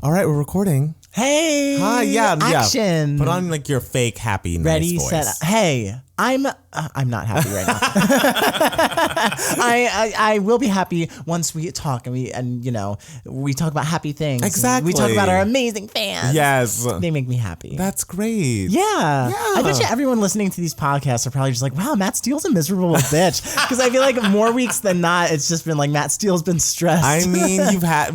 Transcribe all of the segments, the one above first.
All right, we're recording. Hey. Hi, yeah. Action. Put on like your fake happy, nice Ready, voice. set. Hey, I'm not happy right now. I will be happy once we talk and we talk about happy things. Exactly. We talk about our amazing fans. Yes. They make me happy. That's great. Yeah. I bet you everyone listening to these podcasts are probably just like, wow, Matt Steele's a miserable bitch. Because I feel like more weeks than not, it's just been like Matt Steele's been stressed. I mean,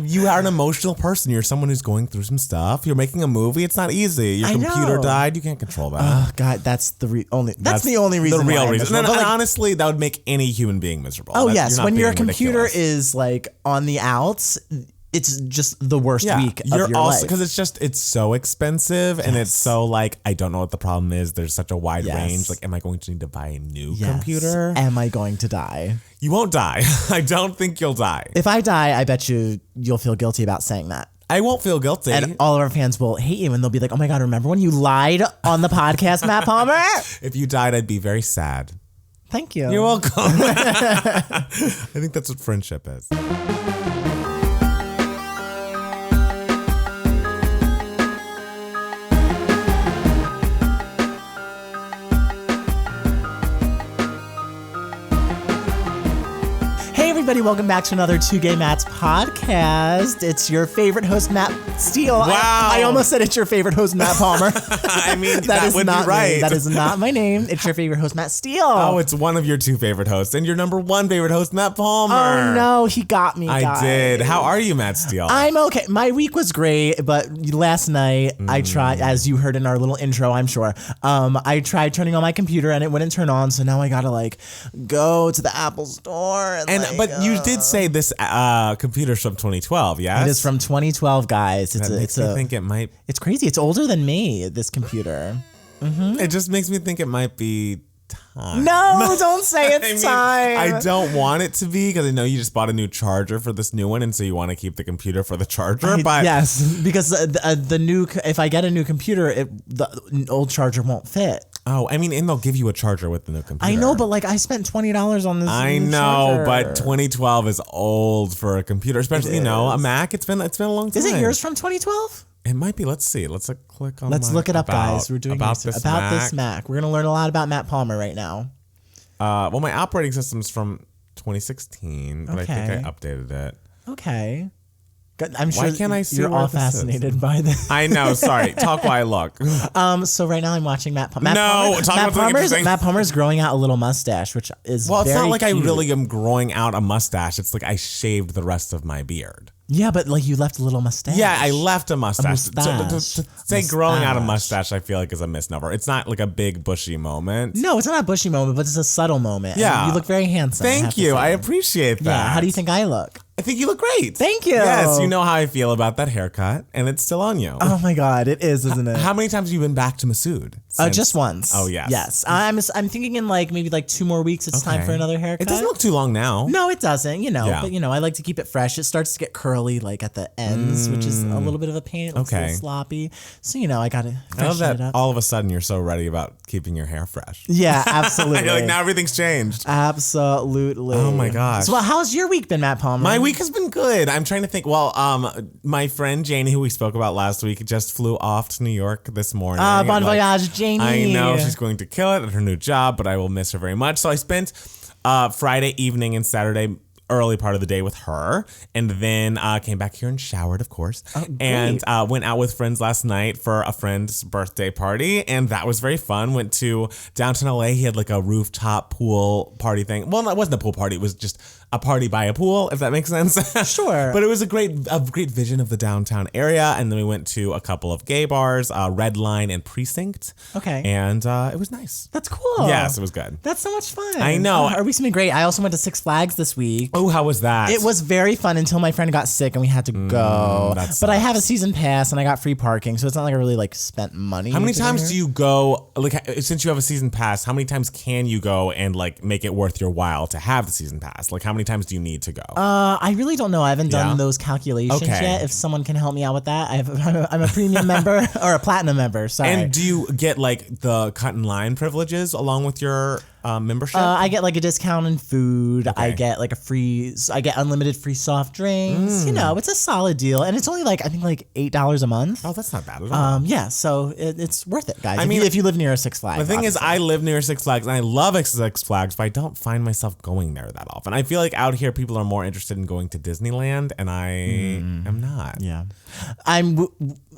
you are an emotional person. You're someone who's going through some stuff. You're making a movie. It's not easy. Your computer died. You can't control that. Oh God, that's the only reason. The real reason. And honestly, that would make any human being miserable. Oh yes, when your computer ridiculous. is like on the outs, it's just the worst week of your life. Because it's so expensive and it's so like, I don't know what the problem is. There's such a wide range. Like, am I going to need to buy a new computer? Am I going to die? You won't die. I don't think you'll die. If I die, I bet you'll feel guilty about saying that. I won't feel guilty. And all of our fans will hate you and they'll be like, oh my God, remember when you lied on the podcast, Matt Palmer? If you died, I'd be very sad. Thank you. You're welcome. I think that's what friendship is. Everybody, welcome back to another Two Gay Matts podcast. It's your favorite host, Matt Steele. Wow. I almost said it's your favorite host, Matt Palmer. I mean, that would not be right. Me. That is not my name. It's your favorite host, Matt Steele. Oh, it's one of your two favorite hosts and your number one favorite host, Matt Palmer. Oh, no, he got me, guys. I did. How are you, Matt Steele? I'm okay. My week was great, but last night I tried, as you heard in our little intro, I'm sure, I tried turning on my computer and it wouldn't turn on, so now I gotta like go to the Apple store. But you did say this computer's from 2012, yes? It is from 2012, guys. I think it might. It's crazy. It's older than me, this computer. Mm-hmm. It just makes me think it might be time. No, don't say it's time. I don't want it to be because I know you just bought a new charger for this new one, and so you want to keep the computer for the charger. But yes, because if I get a new computer, the old charger won't fit. Oh, I mean, and they'll give you a charger with the new computer. I know, but like I spent $20 on this. I new know, charger. but 2012 is old for a computer, especially a Mac. It's been a long time. Is it yours from 2012? It might be. Let's see. Let's click on. Let's look it up, guys. We're doing about this Mac. We're gonna learn a lot about Matt Palmer right now. Well, my operating system's from 2016, but I think I updated it. Okay. I'm sure. Why can't I see you're where all this fascinated is? by this. I know. Sorry. Talk while I look. So right now I'm watching Matt Palmer. Matt Palmer's growing out a little mustache, which is well. It's very not like cute. I really am growing out a mustache. It's like I shaved the rest of my beard. Yeah, but like you left a little mustache. Yeah, I left a mustache. To say growing out a mustache, I feel like is a misnomer. It's not like a big bushy moment. No, it's not a bushy moment, but it's a subtle moment. Yeah, you look very handsome. Thank you. I appreciate that. Yeah. How do you think I look? I think you look great. Thank you. Yes, you know how I feel about that haircut, and it's still on you. Oh my God, it is, isn't it? How many times have you been back to Masood? Just once. Oh yes. Yes, I'm thinking in like maybe like 2 more weeks. It's time for another haircut. It doesn't look too long now. No, it doesn't. But I like to keep it fresh. It starts to get curly like at the ends, which is a little bit of a pain. It looks a little sloppy. So I gotta. I love that. All of a sudden, you're so ready about keeping your hair fresh. Yeah, absolutely. You're like, now everything's changed. Absolutely. Oh my gosh. So how's your week been, Matt Palmer? My week has been good. I'm trying to think. Well, my friend Janie, who we spoke about last week, just flew off to New York this morning. Bon voyage, Janie. I know she's going to kill it at her new job, but I will miss her very much. So I spent Friday evening and Saturday early part of the day with her, and then came back here and showered, of course, and went out with friends last night for a friend's birthday party, and that was very fun. Went to downtown LA. He had like a rooftop pool party thing. Well, it wasn't a pool party. It was just a party by a pool, if that makes sense. Sure. But it was a great vision of the downtown area, and then we went to a couple of gay bars, Red Line and Precinct. Okay. And it was nice. That's cool. Yes, it was good. That's so much fun. I know. Our week's been great. I also went to Six Flags this week. Oh, how was that? It was very fun until my friend got sick and we had to go. But I have a season pass and I got free parking, so it's not like I really like spent money. How many times do you go? Like, since you have a season pass, how many times can you go and like make it worth your while to have the season pass? Like, how many times do you need to go? I really don't know. I haven't done those calculations yet. If someone can help me out with that, I'm a premium member or a platinum member. Sorry. And do you get like the cut in line privileges along with your membership? I get like a discount in food. Okay. I get like I get unlimited free soft drinks. You know, it's a solid deal. And it's only like, I think like $8 a month. Oh, that's not bad at all. Yeah, so it's worth it, guys. I mean, if you live near a Six Flags. The thing obviously. is, I live near Six Flags, and I love Six Flags, but I don't find myself going there that often. I feel like out here, people are more interested in going to Disneyland, and I am not. Yeah.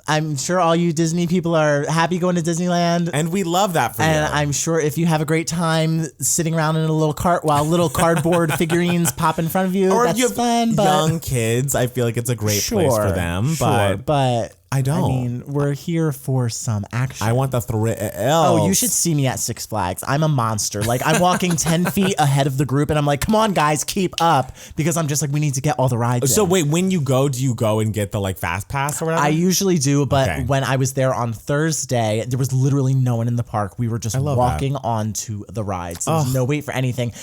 I'm sure all you Disney people are happy going to Disneyland. And we love that for you. And I'm sure if you have a great time sitting around in a little cart while little cardboard figurines pop in front of you, or that's if you have fun. But young kids, I feel like it's a great place for them. But I don't. I mean, we're here for some action. I want the thrill. Oh, you should see me at Six Flags. I'm a monster. Like, I'm walking 10 feet ahead of the group, and I'm like, come on, guys, keep up. Because I'm just like, we need to get all the rides So in. wait, when you go, do you go and get the like fast pass or whatever? I usually do, but Okay. when I was there on Thursday, there was literally no one in the park. We were just walking onto the rides. There was no wait for anything.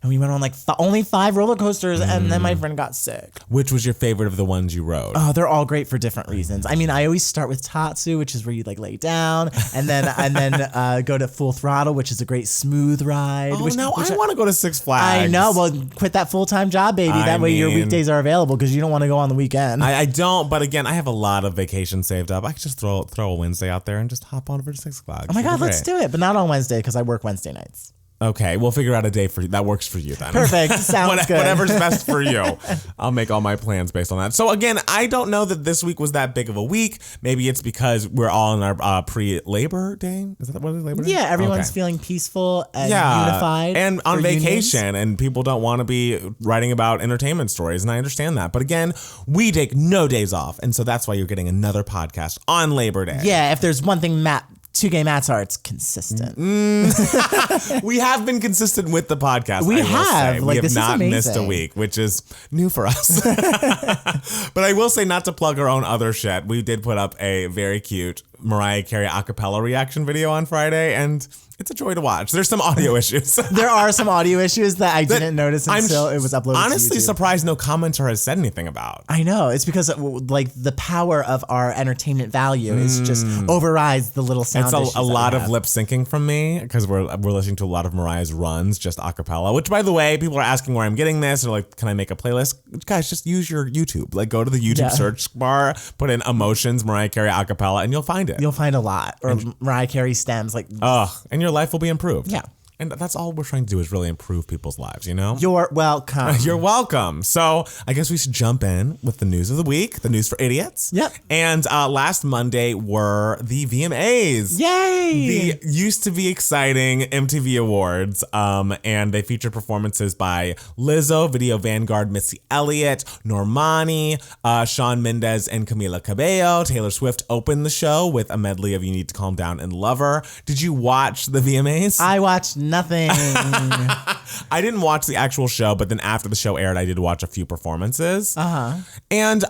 And we went on like only 5 roller coasters, and then my friend got sick. Which was your favorite of the ones you rode? Oh, they're all great for different reasons. I mean, I always start with Tatsu, which is where you like lay down, and then go to Full Throttle, which is a great smooth ride. I want to go to Six Flags. I know. Well, quit that full-time job, baby. That way your weekdays are available because you don't want to go on the weekend. I don't, but again, I have a lot of vacation saved up. I could just throw a Wednesday out there and just hop on over to Six Flags. Oh my God, let's do it. But not on Wednesday because I work Wednesday nights. Okay, we'll figure out a day for you that works for you then. Perfect. Sounds good. Whatever's best for you. I'll make all my plans based on that. So again, I don't know that this week was that big of a week. Maybe it's because we're all in our pre-Labor Day. Is that what it is, Labor Day? Yeah, everyone's Okay. feeling peaceful and unified. And on vacation, unions. and people don't want to be writing about entertainment stories, and I understand that. But again, we take no days off, and so that's why you're getting another podcast on Labor Day. Yeah, if there's one thing 2Gay Mats are, it's consistent. We have been consistent with the podcast. We I will have. say. Like, we have this is not missed a amazing. week, which is new for us. But I will say, not to plug our own other shit, we did put up a very cute Mariah Carey acapella reaction video on Friday, and it's a joy to watch. There's some audio issues. There are some audio issues that I didn't notice until it was uploaded honestly to YouTube. surprised no commenter has said anything about. I know. It's because like the power of our entertainment value is just overrides the little sound issues It's a that we lot of have. lip syncing from me because we're listening to a lot of Mariah's runs, just a cappella, which by the way, people are asking where I'm getting this or like, can I make a playlist? Guys, just use your YouTube. Like go to the YouTube search bar, put in emotions, Mariah Carey a cappella, and you'll find it. You'll find a lot. Or Mariah Carey stems. Like, And your life will be improved. Yeah. And that's all we're trying to do is really improve people's lives, you know? you're welcome. You're welcome. So I guess we should jump in with the news of the week, the news for idiots. Yep. And last Monday were the VMAs. Yay! The used to be exciting MTV Awards, and they featured performances by Lizzo, Video Vanguard, Missy Elliott, Normani, Shawn Mendes, and Camila Cabello. Taylor Swift opened the show with a medley of You Need to Calm Down and Lover. Did you watch the VMAs? I watched nothing. I didn't watch the actual show, but then after the show aired, I did watch a few performances. And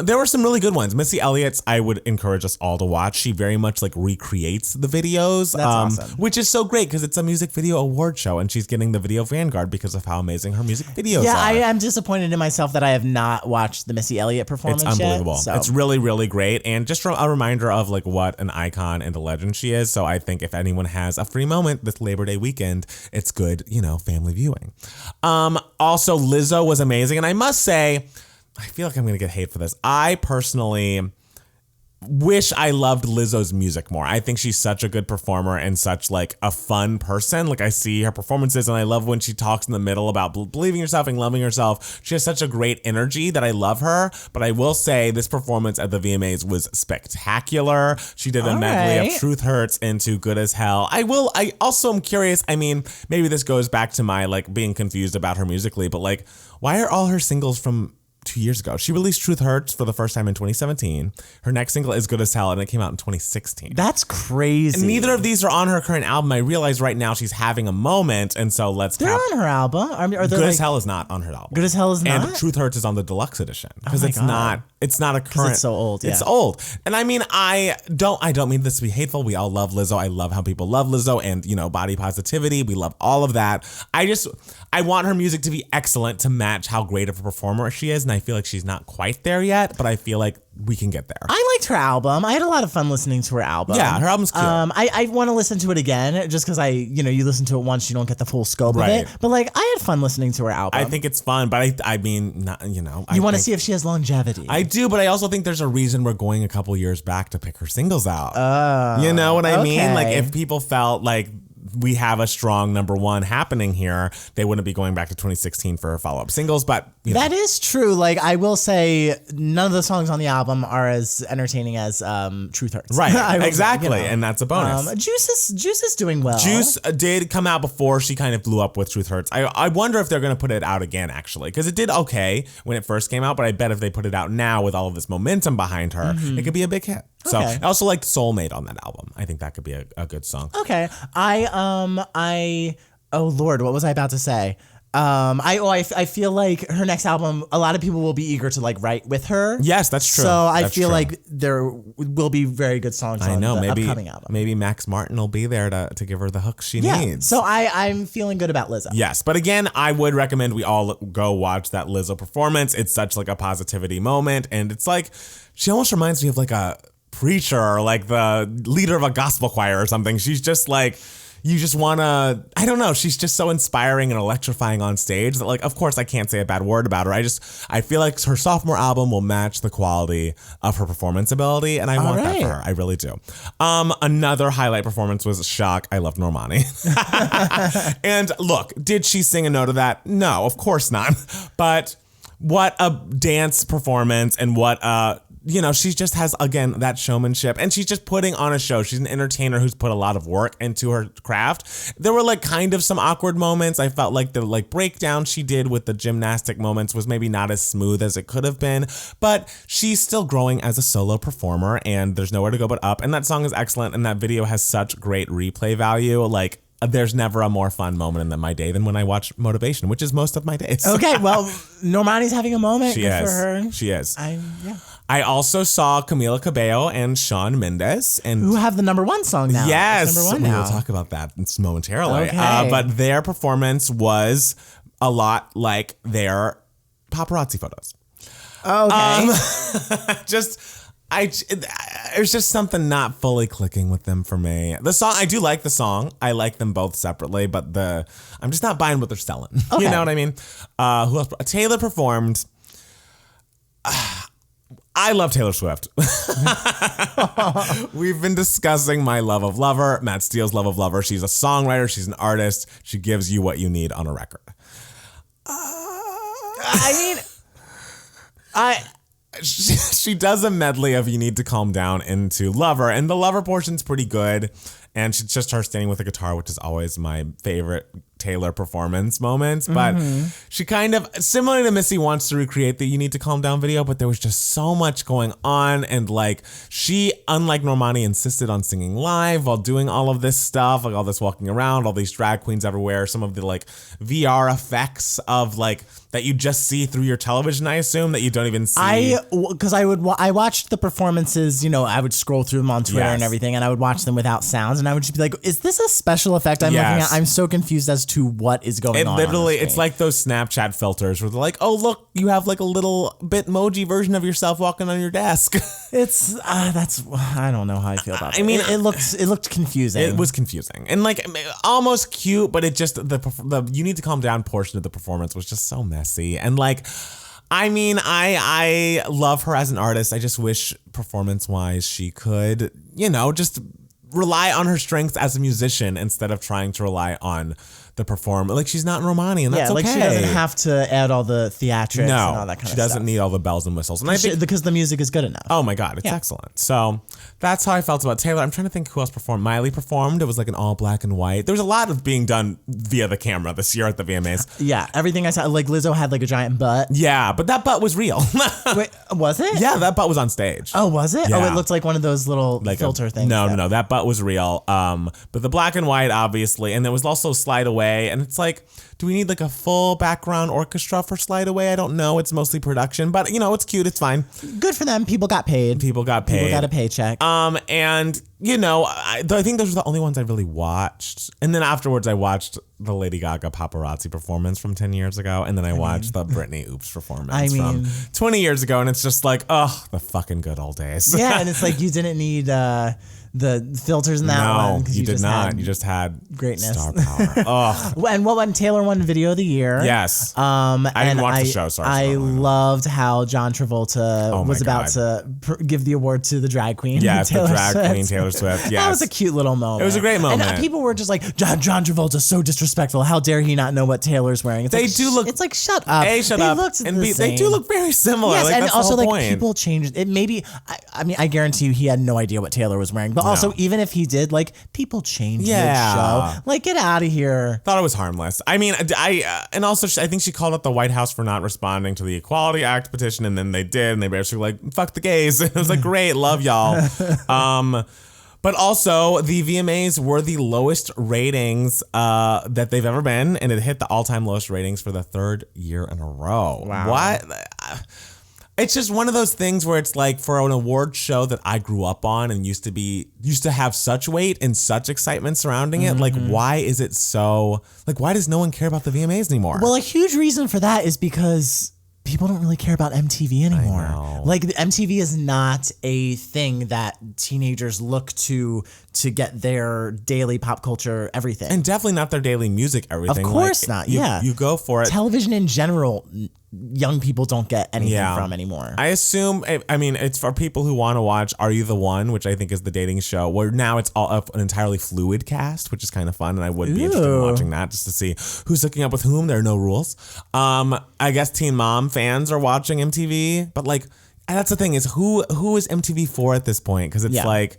there were some really good ones. Missy Elliott's, I would encourage us all to watch. She very much like recreates the videos. That's awesome. Which is so great because it's a music video award show and she's getting the Video Vanguard because of how amazing her music videos Yeah, are. I am disappointed in myself that I have not watched the Missy Elliott performance It's unbelievable. yet. So. It's really, really great. And just a reminder of like what an icon and a legend she is. So I think if anyone has a free moment this Labor Day weekend, it's good, family viewing. Also, Lizzo was amazing. And I must say, I feel like I'm going to get hate for this. I personally wish I loved Lizzo's music more. I think she's such a good performer and such like a fun person. Like I see her performances and I love when she talks in the middle about believing herself and loving herself. She has such a great energy that I love her. But I will say this performance at the VMAs was spectacular. She did a medley of Truth Hurts into Good as Hell. I also am curious. I mean, maybe this goes back to my like being confused about her musically, but like, why are all her singles from 2 years ago? She released Truth Hurts for the first time in 2017. Her next single is Good as Hell, and it came out in 2016. That's crazy. And neither of these are on her current album. I realize right now she's having a moment, and so They're on her album. Are they Good as Hell is not on her album. Good as Hell is not? And Truth Hurts is on the deluxe edition because my it's God. not a current. it's so old, It's yeah. old. And I mean, I don't mean this to be hateful. We all love Lizzo. I love how people love Lizzo and, body positivity. We love all of that. I want her music to be excellent to match how great of a performer she is, and I feel like she's not quite there yet, but I feel like we can get there. I liked her album. I had a lot of fun listening to her album. Yeah, her album's cute. I want to listen to it again just because you listen to it once, you don't get the full scope of it. But like, I had fun listening to her album. I think it's fun, but I mean, not, you want to see if she has longevity. I do, but I also think there's a reason we're going a couple years back to pick her singles out. You know what I mean? Like, if people felt like we have a strong number one happening here, they wouldn't be going back to 2016 for follow-up singles, but that is true. Like, I will say none of the songs on the album are as entertaining as Truth Hurts. Right, exactly, and that's a bonus. Juice is doing well. Juice did come out before she kind of blew up with Truth Hurts. I wonder if they're going to put it out again, actually, because it did okay when it first came out, but I bet if they put it out now with all of this momentum behind her, it could be a big hit. So I also liked Soulmate on that album. I think that could be a good song. Okay. Oh Lord, what was I about to say? I feel like her next album, a lot of people will be eager to like write with her. Yes, that's true. So I feel like there will be very good songs on the upcoming album. Maybe Max Martin will be there to give her the hook she needs. So I'm feeling good about Lizzo. Yes, but again, I would recommend we all go watch that Lizzo performance. It's such like a positivity moment, and it's like she almost reminds me of like a preacher or like the leader of a gospel choir or something. She's just like, you just want to, I don't know, she's just so inspiring and electrifying on stage that, like, of course I can't say a bad word about her. I feel like her sophomore album will match the quality of her performance ability, and I want that for her. I really do. Another highlight performance was Shock. I loved Normani. And look, did she sing a note of that? No, of course not. But what a dance performance, and what she just has, again, that showmanship, and she's just putting on a show. She's an entertainer who's put a lot of work into her craft. There were like kind of some awkward moments. I felt like the like breakdown she did with the gymnastic moments was maybe not as smooth as it could have been, but she's still growing as a solo performer, and there's nowhere to go but up. And that song is excellent, and that video has such great replay value. Like, there's never a more fun moment in my day than when I watch Motivation, which is most of my days. Okay, well, Normani's having a moment. She Good is. for her. She is. Yeah. I also saw Camila Cabello and Shawn Mendes, and who have the number one song now. Yes, number one we now. will talk about that momentarily. Okay. But their performance was a lot like their paparazzi photos. Okay. There's just something not fully clicking with them for me. The song, I do like the song. I like them both separately, but I'm just not buying what they're selling. Okay. You know what I mean? Who else? Taylor performed. I love Taylor Swift. We've been discussing my love of Lover, Matt Steele's love of Lover. She's a songwriter. She's an artist. She gives you what you need on a record. She does a medley of You Need to Calm Down into Lover, and the Lover portion's pretty good. And she's just her standing with a guitar, which is always my favorite Taylor performance moments. But she kind of, similar to Missy, wants to recreate the You Need to Calm Down video, but there was just so much going on. And like, she, unlike Normani, insisted on singing live while doing all of this stuff, like all this walking around, all these drag queens everywhere, some of the like VR effects of like, that you just see through your television, I assume, that you don't even see. Because I watched the performances, I would scroll through them on Twitter and everything, and I would watch them without sounds, and I would just be like, is this a special effect I'm looking at? I'm so confused as to what is going on. Literally, it's like those Snapchat filters where they're like, oh, look, you have like a little Bitmoji version of yourself walking on your desk. It's, I don't know how I feel about it. I mean, it looked confusing. It was confusing. And like, almost cute, but it just, the You Need to Calm Down portion of the performance was just so messy. And like, I mean, I love her as an artist. I just wish performance-wise she could, just rely on her strengths as a musician instead of trying to rely on the performer. Like, she's not Romani, and that's okay. She doesn't have to add all the theatrics and all that kind of stuff. She doesn't need all the bells and whistles. And I think, because the music is good enough. Oh my God, it's excellent. So that's how I felt about Taylor. I'm trying to think who else performed. Miley performed. It was like an all black and white. There was a lot of being done via the camera this year at the VMAs. Yeah, everything I saw, like Lizzo had like a giant butt. Yeah, but that butt was real. Wait, was it? Yeah, that butt was on stage. Oh, was it? Yeah. Oh, it looked like one of those little like filter things. No, that butt was real. But the black and white, obviously, and there was also Slide Away, and it's like, do we need like a full background orchestra for Slide Away? I don't know. It's mostly production, but it's cute. It's fine. Good for them. People got paid. People got a paycheck. And I think those were the only ones I really watched. And then afterwards, I watched the Lady Gaga paparazzi performance from 10 years ago. And then I watched the Britney Oops performance from 20 years ago. And it's just like, oh, the fucking good old days. Yeah, and it's like you didn't need the filters in that one. No, you did not. You just had greatness. Star power. Oh. And what won Taylor won Video of the Year. Yes. I didn't watch the show, sorry. I loved how John Travolta was about to give the award to the drag queen. Yes, the drag queen Taylor Swift. Yes. That was a cute little moment. It was a great moment. And people were just like, John Travolta's so disrespectful. How dare he not know what Taylor's wearing? It's It's like, shut up. Shut up. They do look very similar. Yes, like, and that's also the whole like point. people changed it. Maybe I guarantee you he had no idea what Taylor was wearing. But also even if he did, like, people changed mid-show. Like, get out of here. Thought it was harmless. I mean, and also I think she called out the White House for not responding to the Equality Act petition, and then they did, and they basically were like, fuck the gays. It was like, great, love y'all. But also, the VMAs were the lowest ratings that they've ever been, and it hit the all-time lowest ratings for the third year in a row. Wow. What? It's just one of those things where it's like, for an award show that I grew up on and used to have such weight and such excitement surrounding it, like, why is it so, like, why does no one care about the VMAs anymore? Well, a huge reason for that is because people don't really care about MTV anymore. I know. Like, MTV is not a thing that teenagers look to get their daily pop culture everything. And definitely not their daily music everything. Of course not, You go for it. Television in general, young people don't get anything from anymore. I assume, I mean, it's for people who want to watch Are You the One, which I think is the dating show, where now it's all an entirely fluid cast, which is kind of fun, and I would be interested in watching that just to see who's hooking up with whom. There are no rules. I guess Teen Mom fans are watching MTV, but like, that's the thing is, who is MTV for at this point? Because it's like,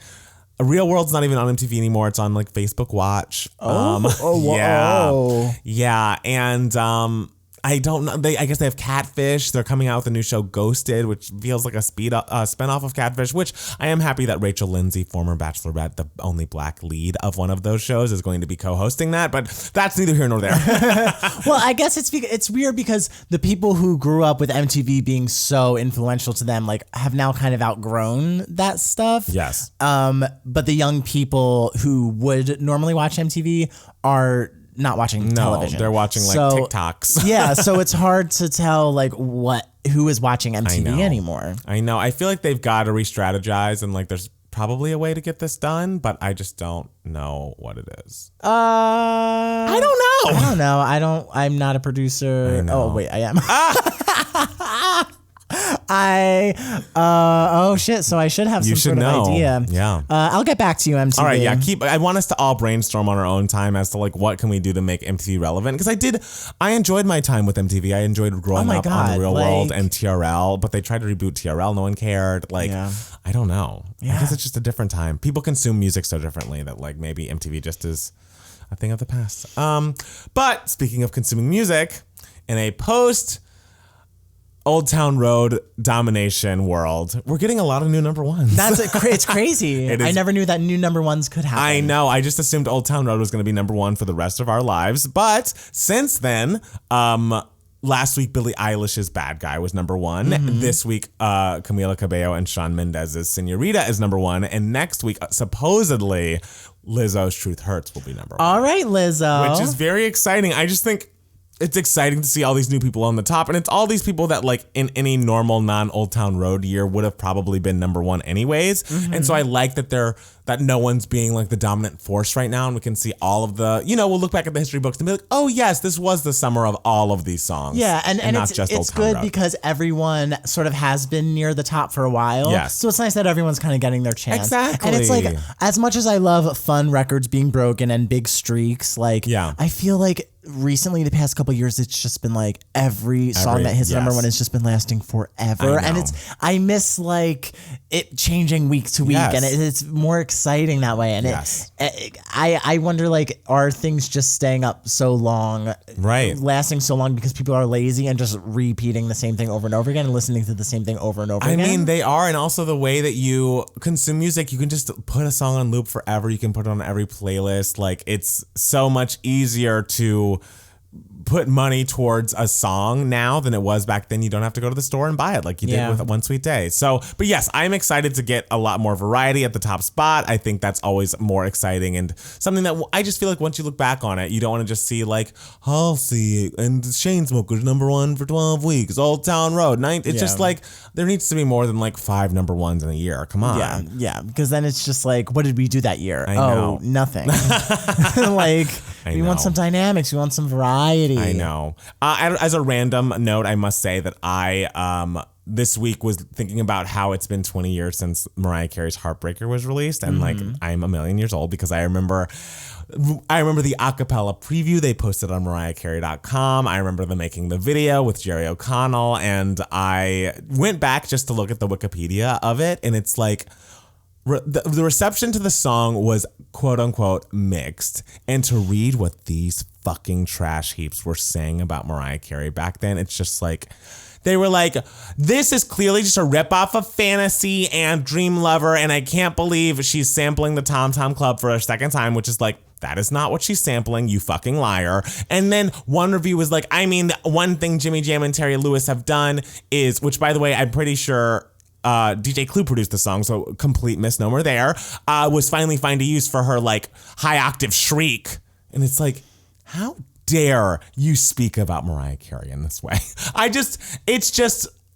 Real World's not even on MTV anymore. It's on like Facebook Watch. Yeah, and I don't know. I guess they have Catfish. They're coming out with a new show, Ghosted, which feels like a spinoff of Catfish, which I am happy that Rachel Lindsay, former Bachelorette, the only black lead of one of those shows, is going to be co-hosting that. But that's neither here nor there. Well, I guess it's weird because the people who grew up with MTV being so influential to them, like, have now kind of outgrown that stuff. Yes. But the young people who would normally watch MTV are not watching television. They're watching like TikToks. Yeah, so it's hard to tell like who is watching MTV anymore. I know. I feel like they've got to re-strategize, and like there's probably a way to get this done, but I just don't know what it is. I don't know. I'm not a producer. Oh wait, I am. Oh shit, so I should have some sort of idea. Yeah. I'll get back to you, MTV. All right, yeah. I want us to all brainstorm on our own time as to like what can we do to make MTV relevant, because I enjoyed my time with MTV. I enjoyed growing up on The Real World and TRL, but they tried to reboot TRL. No one cared. Like, I don't know. I guess it's just a different time. People consume music so differently that like maybe MTV just is a thing of the past. But speaking of consuming music, in a post Old Town Road domination world, we're getting a lot of new number ones. It's crazy. I never knew that new number ones could happen. I know. I just assumed Old Town Road was going to be number one for the rest of our lives. But since then, last week, Billie Eilish's Bad Guy was number one. This week, Camila Cabello and Shawn Mendes's Senorita is number one. And next week, supposedly, Lizzo's Truth Hurts will be number one. All right, Lizzo. Which is very exciting. I just think it's exciting to see all these new people on the top, and it's all these people that like in any normal non-Old Town Road year would have probably been number one anyways. And so I like that no one's being like the dominant force right now, and we can see all of the, we'll look back at the history books and be like, oh yes, this was the summer of all of these songs. Yeah, and not just it's good because everyone sort of has been near the top for a while. Yes. So it's nice that everyone's kind of getting their chance. Exactly. And it's like, as much as I love fun records being broken and big streaks, like I feel like recently, the past couple of years, it's just been like every song that hits number one has just been lasting forever. And I miss like it changing week to week, and it's more exciting that way. And I wonder, like, are things just staying up so long, lasting so long because people are lazy and just repeating the same thing over and over again and listening to the same thing over and over again? I mean, they are. And also the way that you consume music, you can just put a song on loop forever. You can put it on every playlist. Like, it's so much easier to put money towards a song now than it was back then. You don't have to go to the store and buy it like you did with One Sweet Day. So, but yes, I'm excited to get a lot more variety at the top spot. I think that's always more exciting and something that I just feel like once you look back on it, you don't want to just see like Halsey and Chainsmokers #1 for 12 weeks, Old Town Road. It's just like there needs to be more than like 5 #1s in a year. Come on. Yeah. Because then it's just like, what did we do that year? I know. Nothing. Like, we want some dynamics. We want some variety. I know. As a random note, I must say that I this week was thinking about how it's been 20 years since Mariah Carey's Heartbreaker was released, and like I'm a million years old because I remember the acapella preview they posted on MariahCarey.com. I remember them making the video with Jerry O'Connell, and I went back just to look at the Wikipedia of it, and it's like the reception to the song was quote unquote mixed, and to read what these fucking trash heaps were saying about Mariah Carey back then, it's just like they were like, this is clearly just a ripoff of Fantasy and Dream Lover, and I can't believe she's sampling the Tom Tom Club for a second time, which is like, that is not what she's sampling, you fucking liar. And then one review was like, I mean, one thing Jimmy Jam and Terry Lewis have done is, which by the way, I'm pretty sure DJ Clue produced the song, so complete misnomer there, was finally find a use for her like high octave shriek. And it's like, how dare you speak about Mariah Carey in this way?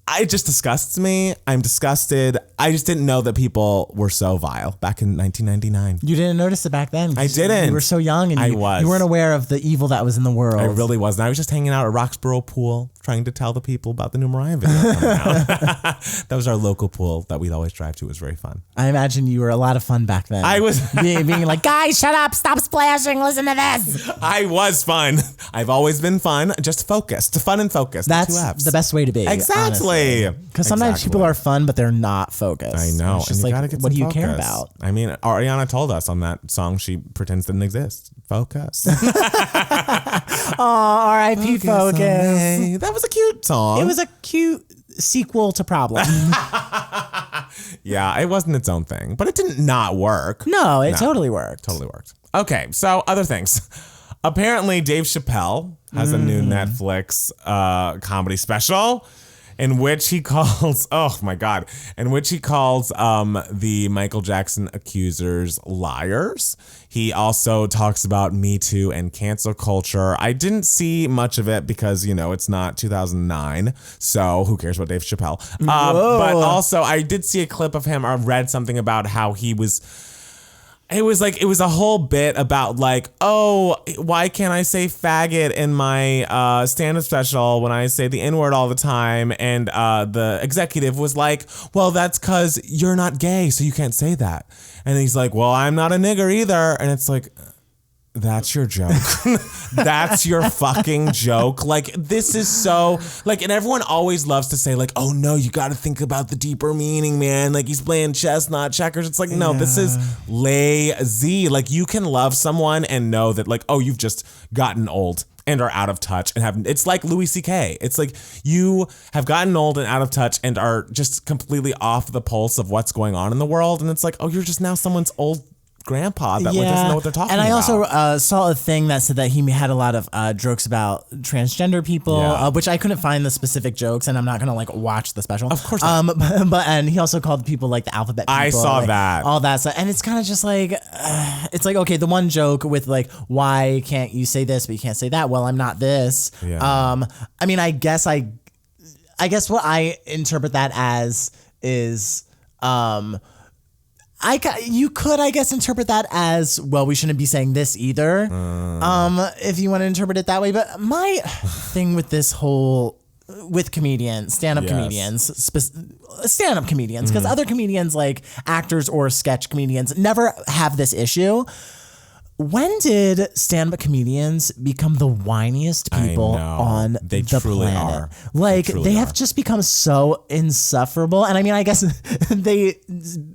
It just disgusts me. I'm disgusted. I just didn't know that people were so vile back in 1999. You didn't notice it back then. I didn't. You were so young, and you weren't aware of the evil that was in the world. I really wasn't. I was just hanging out at Roxborough Pool, trying to tell the people about the new Mariah video coming out. That was our local pool that we'd always drive to. It was very fun. I imagine you were a lot of fun back then. I was being like, guys, shut up, stop splashing, listen to this. I was fun. I've always been fun, just focused. Fun and focused. That's the best way to be. Exactly. Because sometimes people are fun, but they're not focused. I know. It's just and like, you get what do you focus. care about? I mean, Ariana told us on that song she pretends didn't exist. Focus. Oh, R.I.P. Focus. That was a cute song. It was a cute sequel to Problem. Yeah, it wasn't its own thing, but it didn't not work. No, it totally worked. Totally worked. Okay, so other things. Apparently, Dave Chappelle has a new Netflix comedy special in which he calls, the Michael Jackson accusers liars. He also talks about Me Too and cancel culture. I didn't see much of it because, it's not 2009, so who cares about Dave Chappelle? But also, I did see a clip of him. I read something about how he was... It was a whole bit about like, oh, why can't I say faggot in my stand-up special when I say the N-word all the time? And the executive was like, well, that's because you're not gay, so you can't say that. And he's like, well, I'm not a nigger either. And it's like, that's your joke. That's your fucking joke. Like, this is so, like, and everyone always loves to say, like, oh no, you got to think about the deeper meaning, man. Like, he's playing chess, not checkers. It's like, no, this is lazy. Like, you can love someone and know that, like, oh, you've just gotten old and are out of touch and it's like Louis C.K. It's like you have gotten old and out of touch and are just completely off the pulse of what's going on in the world. And it's like, oh, you're just now someone's old grandpa that doesn't know what they're talking about. And I also saw a thing that said that he had a lot of jokes about transgender people, which I couldn't find the specific jokes, and I'm not gonna like watch the special. Of course not. And he also called people like the alphabet people. I saw that. All that stuff. And it's kind of just like, it's like, okay, the one joke with like, why can't you say this, but you can't say that? Well, I'm not this. Yeah. I mean, I guess what I interpret that as is, you could, I guess, interpret that as, well, we shouldn't be saying this either, if you want to interpret it that way. But my thing with this whole, with comedians, stand-up comedians, because other comedians like actors or sketch comedians never have this issue. When did stand-up comedians become the whiniest people on the planet? Are. Like, they have just become so insufferable. And I mean, I guess they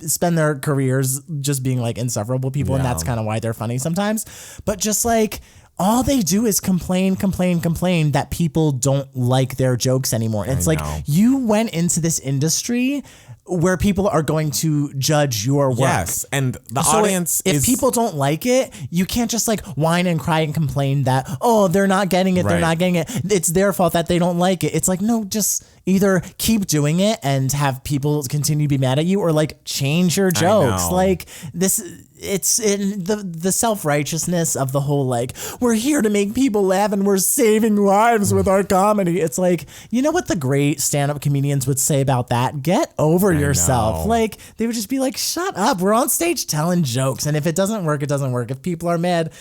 spend their careers just being like insufferable people, and that's kind of why they're funny sometimes. But just like, all they do is complain that people don't like their jokes anymore. It's like, you went into this industry where people are going to judge your work. Yes, and the audience if people don't like it, you can't just like whine and cry and complain that, oh, they're not getting it, they're not getting it. It's their fault that they don't like it. It's like, no, just either keep doing it and have people continue to be mad at you, or like change your jokes. Like this, it's in the self-righteousness of the whole, like, we're here to make people laugh and we're saving lives with our comedy. It's like, you know what the great stand-up comedians would say about that? Get over yourself. Like, they would just be like, shut up. We're on stage telling jokes. And if it doesn't work, it doesn't work. If people are mad,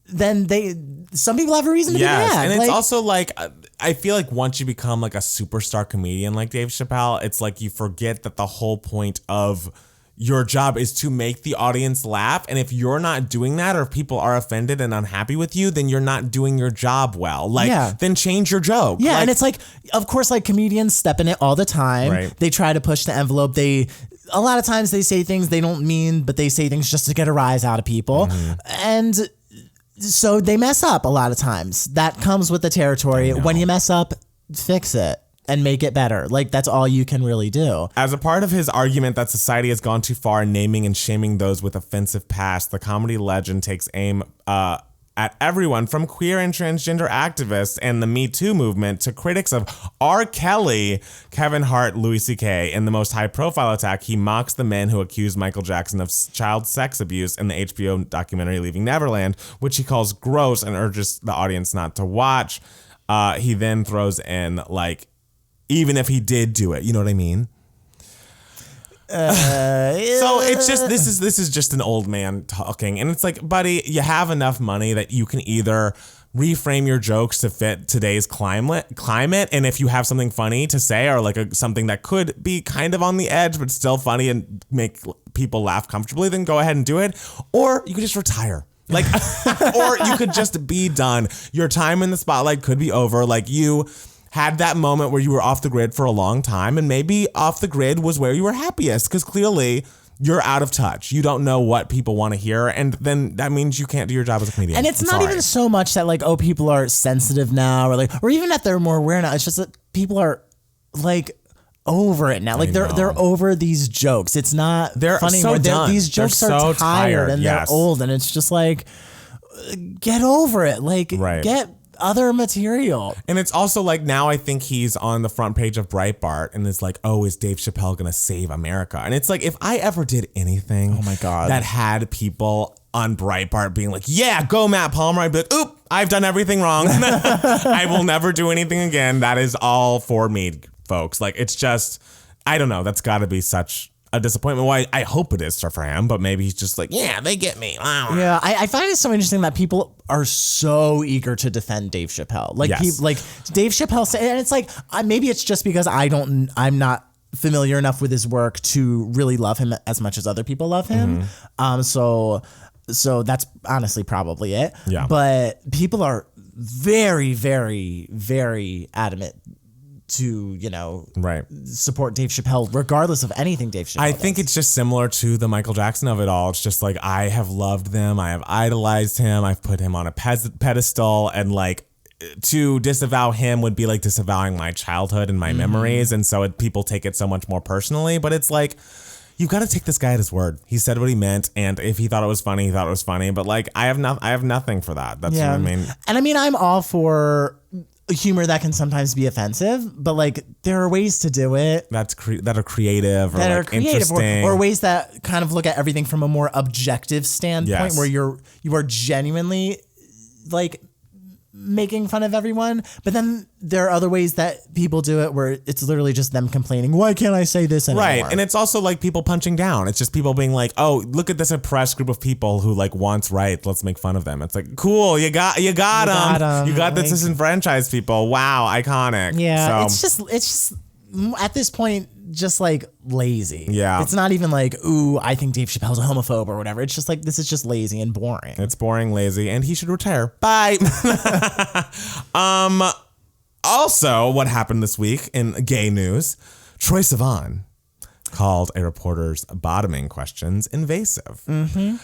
then some people have a reason to be mad. And it's also like, I feel like once you become like a superstar comedian like Dave Chappelle, it's like you forget that the whole point of your job is to make the audience laugh. And if you're not doing that, or if people are offended and unhappy with you, then you're not doing your job well. Like, then change your joke. Yeah, and it's like, of course, like comedians step in it all the time. Right. They try to push the envelope. A lot of times they say things they don't mean, but they say things just to get a rise out of people. And so they mess up a lot of times. That comes with the territory. When you mess up, fix it and make it better. Like, that's all you can really do. As a part of his argument that society has gone too far in naming and shaming those with offensive past, the comedy legend takes aim at everyone from queer and transgender activists and the Me Too movement to critics of R. Kelly, Kevin Hart, Louis C.K. In the most high-profile attack, he mocks the men who accused Michael Jackson of child sex abuse in the HBO documentary Leaving Neverland, which he calls gross and urges the audience not to watch. He then throws in, like, even if he did do it, you know what I mean? So it's just, this is just an old man talking. And it's like, buddy, you have enough money that you can either reframe your jokes to fit today's climate. And if you have something funny to say, or like something that could be kind of on the edge, but still funny and make people laugh comfortably, then go ahead and do it. Or you could just retire. Like, or you could just be done. Your time in the spotlight could be over. Like, you had that moment where you were off the grid for a long time, and maybe off the grid was where you were happiest, because clearly you're out of touch. You don't know what people want to hear, and then that means you can't do your job as a comedian. And it's not even so much that like, oh, people are sensitive now, or like, or even that they're more aware now. It's just that people are like over it now. Like they're over these jokes. It's not funny so anymore. These jokes are so tired and they're old, and it's just like, get over it. Like, get other material. And it's also like, now I think he's on the front page of Breitbart and is like, oh, is Dave Chappelle gonna save America? And it's like, if I ever did anything that had people on Breitbart being like, yeah, go Matt Palmer, I'd be like, oop, I've done everything wrong. I will never do anything again. That is all for me, folks. Like, it's just, I don't know, that's gotta be such a disappointment. Well, I hope it is for him, but maybe he's just like, yeah, they get me. Yeah, I find it so interesting that people are so eager to defend Dave Chappelle. Like, like Dave Chappelle, and it's like, maybe it's just because I'm not familiar enough with his work to really love him as much as other people love him. So that's honestly probably it. Yeah. But people are very, very, very adamant to, support Dave Chappelle, regardless of anything Dave Chappelle does. Think it's just similar to the Michael Jackson of it all. It's just like, I have loved them. I have idolized him. I've put him on a pedestal, and like, to disavow him would be like disavowing my childhood and my memories. And so people take it so much more personally, but it's like, you've got to take this guy at his word. He said what he meant, and if he thought it was funny, he thought it was funny. But like, I have nothing for that. That's what I mean. And I mean, I'm all for humor that can sometimes be offensive, but like, there are ways to do it that are creative, or interesting, or ways that kind of look at everything from a more objective standpoint, where you are genuinely like making fun of everyone. But then there are other ways that people do it where it's literally just them complaining, why can't I say this anymore? Right. And it's also like people punching down. It's just people being like, oh, look at this oppressed group of people who like wants rights, let's make fun of them. It's like, cool, you got them. You got the disenfranchised people. Wow, iconic. Yeah. So, it's just at this point just like lazy. Yeah. It's not even like, ooh, I think Dave Chappelle's a homophobe or whatever. It's just like, this is just lazy and boring. It's boring, lazy, and he should retire. Bye. Also, what happened this week in gay news, Troye Sivan called a reporter's bottoming questions invasive.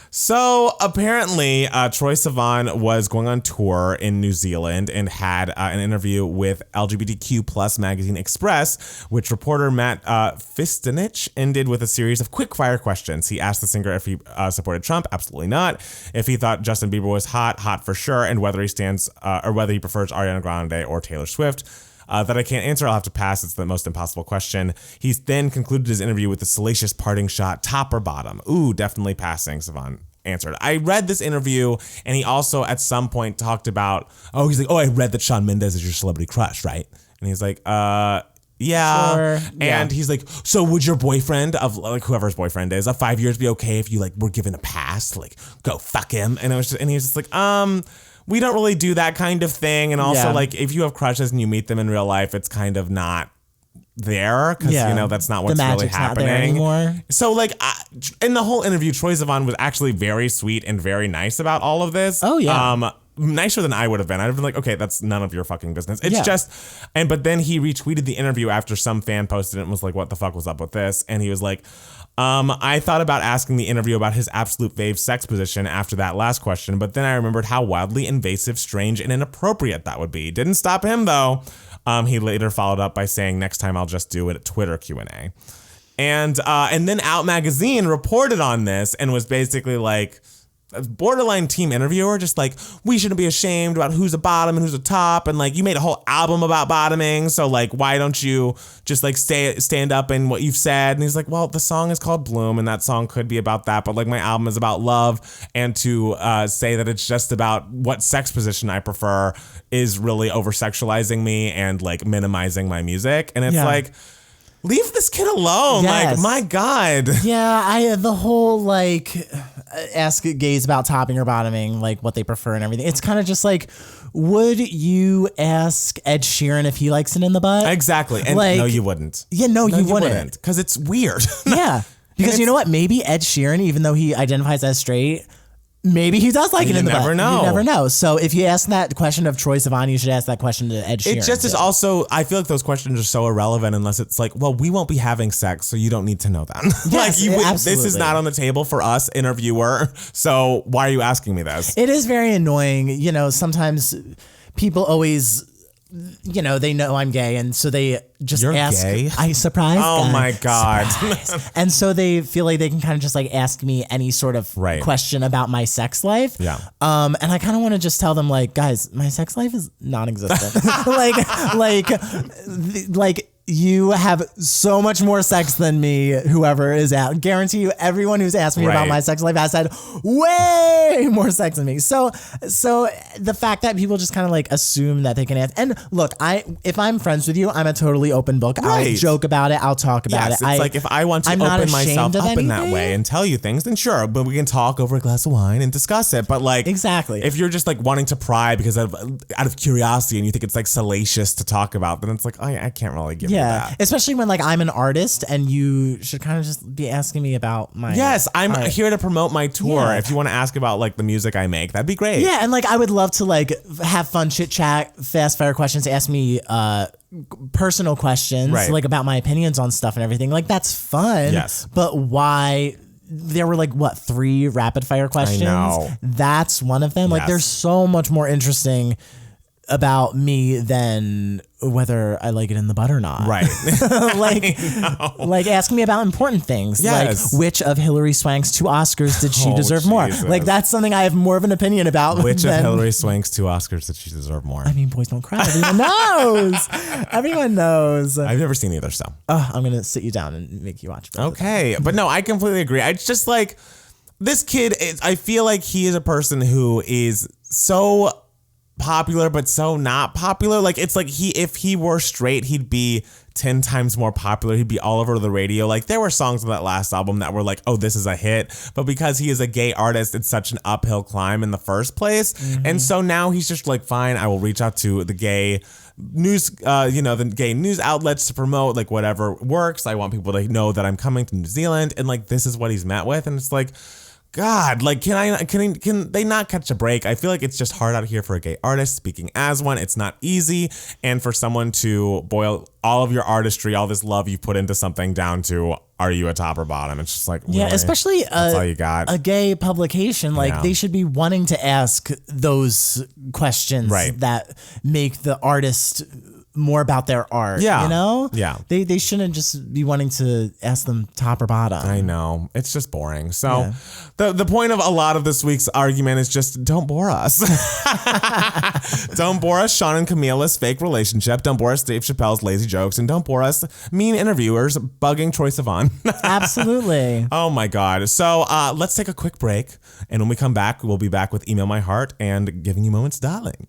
So apparently, Troye Sivan was going on tour in New Zealand and had an interview with LGBTQ plus magazine Express, which reporter Matt Fistonich ended with a series of quick-fire questions. He asked the singer if he supported Trump, absolutely not. If he thought Justin Bieber was hot for sure, and whether he stands or whether he prefers Ariana Grande or Taylor Swift. That I can't answer, I'll have to pass. It's the most impossible question. He's then concluded his interview with a salacious parting shot, top or bottom. Ooh, definitely passing, Sivan answered. I read this interview, and he also at some point talked about, he's like, I read that Shawn Mendes is your celebrity crush, right? And he's like, yeah. Sure. And he's like, so would your boyfriend of like whoever his boyfriend is of 5 years be okay if you like were given a pass, like go fuck him? And he was just like, we don't really do that kind of thing. And also, like, if you have crushes and you meet them in real life, it's kind of not there because, that's not what's really happening. Not there anymore. So, like, in the whole interview, Troye Sivan was actually very sweet and very nice about all of this. Oh, yeah. Nicer than I would have been. I'd have been like, okay, that's none of your fucking business. It's but then he retweeted the interview after some fan posted it and was like, what the fuck was up with this? And he was like, I thought about asking the interview about his absolute fave sex position after that last question, but then I remembered how wildly invasive, strange, and inappropriate that would be. Didn't stop him, though. He later followed up by saying, next time I'll just do it at Twitter Q&A. And then Out Magazine reported on this and was basically like, a borderline team interviewer, just like, we shouldn't be ashamed about who's a bottom and who's a top, and like you made a whole album about bottoming, so like why don't you just like stand up in what you've said? And he's like, well, the song is called Bloom and that song could be about that, but like my album is about love, and to say that it's just about what sex position I prefer is really over sexualizing me and like minimizing my music. And it's like, leave this kid alone. Yes. Like, my God. Yeah, the whole like ask gays about topping or bottoming, like what they prefer and everything. It's kind of just like, would you ask Ed Sheeran if he likes it in the butt? Exactly. And like, no, you wouldn't. Yeah, no, you wouldn't. Because it's weird. Yeah. Because you know what? Maybe Ed Sheeran, even though he identifies as straight, maybe he does like it in the butt. You never know. You never know. So if you ask that question of Troye Sivan, you should ask that question to Ed Sheeran. It just is also, I feel like those questions are so irrelevant unless it's like, well, we won't be having sex, so you don't need to know that. Yes, absolutely. This is not on the table for us, interviewer. So why are you asking me this? It is very annoying. You know, sometimes people always, you know, they know I'm gay, and so they just You're ask. Gay? I surprise. Oh my God. And so they feel like they can kind of just like ask me any sort of question about my sex life. Yeah. And I kind of want to just tell them like, guys, my sex life is non-existent. like you have so much more sex than me, whoever is out. Guarantee you, everyone who's asked me about my sex life has had way more sex than me. So the fact that people just kind of like assume that they can ask. And look, if I'm friends with you, I'm a totally open book. I'll joke about it. I'll talk about it. It's like if I want to open myself up in that way and tell you things, then sure, but we can talk over a glass of wine and discuss it. But like, exactly, if you're just like wanting to pry because out of curiosity and you think it's like salacious to talk about, then it's like, I can't really give. Yeah, especially when like I'm an artist and you should kind of just be asking me about my. Yes, I'm art. Here to promote my tour. Yeah. If you want to ask about like the music I make, that'd be great. Yeah, and like I would love to like have fun chit chat, fast fire questions, ask me personal questions like about my opinions on stuff and everything. Like that's fun. Yes, but why? There were like 3 rapid fire questions. I know. That's one of them. Yes. Like there's so much more interesting about me than whether I like it in the butt or not. Right. like asking me about important things. Yes. Like which of Hilary Swank's 2 Oscars did she deserve more? Like that's something I have more of an opinion about. Which of Hilary Swank's 2 Oscars did she deserve more? I mean, boys don't cry. Everyone knows. Everyone knows. I've never seen either, so. I'm going to sit you down and make you watch. Okay. But no, I completely agree. I just like this kid. I feel like he is a person who is so popular but so not popular. Like it's like if he were straight, he'd be 10 times more popular. He'd be all over the radio. Like there were songs on that last album that were like, oh, this is a hit, but because he is a gay artist, it's such an uphill climb in the first place. And so now he's just like, fine, I will reach out to the gay news, the gay news outlets to promote like whatever works. I want people to know that I'm coming to New Zealand, and like this is what he's met with. And it's like, God, like, can they not catch a break? I feel like it's just hard out here for a gay artist. Speaking as one, it's not easy. And for someone to boil all of your artistry, all this love you put into something down to, are you a top or bottom? It's just like, yeah, really? especially That's all you got. a gay publication. Like, they should be wanting to ask those questions that make the artist more about their art. Yeah. You know? Yeah. They shouldn't just be wanting to ask them top or bottom. I know. It's just boring. So the point of a lot of this week's argument is just don't bore us. Don't bore us Sean and Camila's fake relationship. Don't bore us Dave Chappelle's lazy jokes. And don't bore us mean interviewers bugging Troye Sivan. Absolutely. Oh my God. So let's take a quick break. And when we come back, we'll be back with Email My Heart and Giving You Moments, Darling.